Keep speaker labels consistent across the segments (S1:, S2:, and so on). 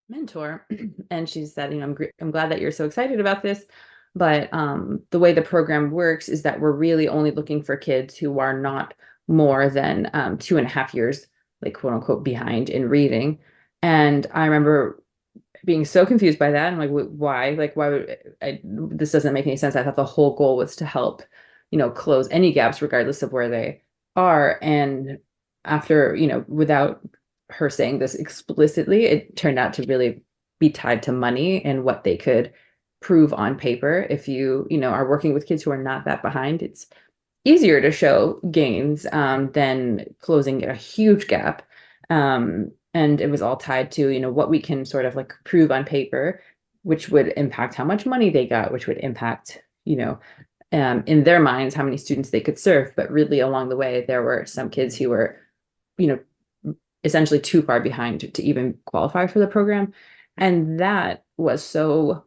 S1: mentor, and she said, I'm glad that you're so excited about this, but the way the program works is that we're really only looking for kids who are not more than 2.5 years, like quote unquote, behind in reading. And I remember being so confused by that. I'm like, why? Like, why would this doesn't make any sense? I thought the whole goal was to help, close any gaps regardless of where they are. And after, without her saying this explicitly, it turned out to really be tied to money and what they could prove on paper. If you are working with kids who are not that behind, it's easier to show gains than closing a huge gap. And it was all tied to, what we can sort of like prove on paper, which would impact how much money they got, which would impact, in their minds, how many students they could serve. But really along the way, there were some kids who were, you essentially too far behind to even qualify for the program. And that was so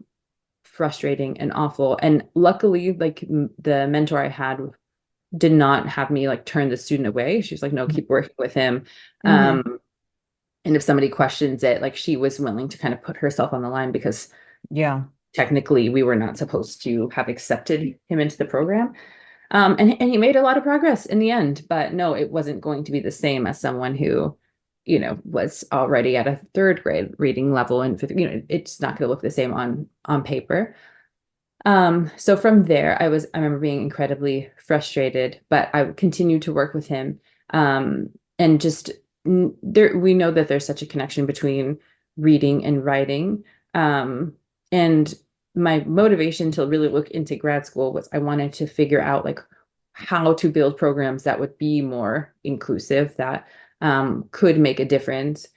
S1: frustrating and awful. And luckily, like the mentor I had did not have me like turn the student away. She was like, no, keep working with him.
S2: Mm-hmm.
S1: And if somebody questions it, like she was willing to kind of put herself on the line because
S2: Yeah.
S1: technically we were not supposed to have accepted him into the program. And he made a lot of progress in the end, but no, it wasn't going to be the same as someone who, was already at a third grade reading level and fifth, it's not going to look the same on paper. So from there, I remember being incredibly frustrated, but I continued to work with him. And just there, we know that there's such a connection between reading and writing. And my motivation to really look into grad school was I wanted to figure out like how to build programs that would be more inclusive, that could make a difference.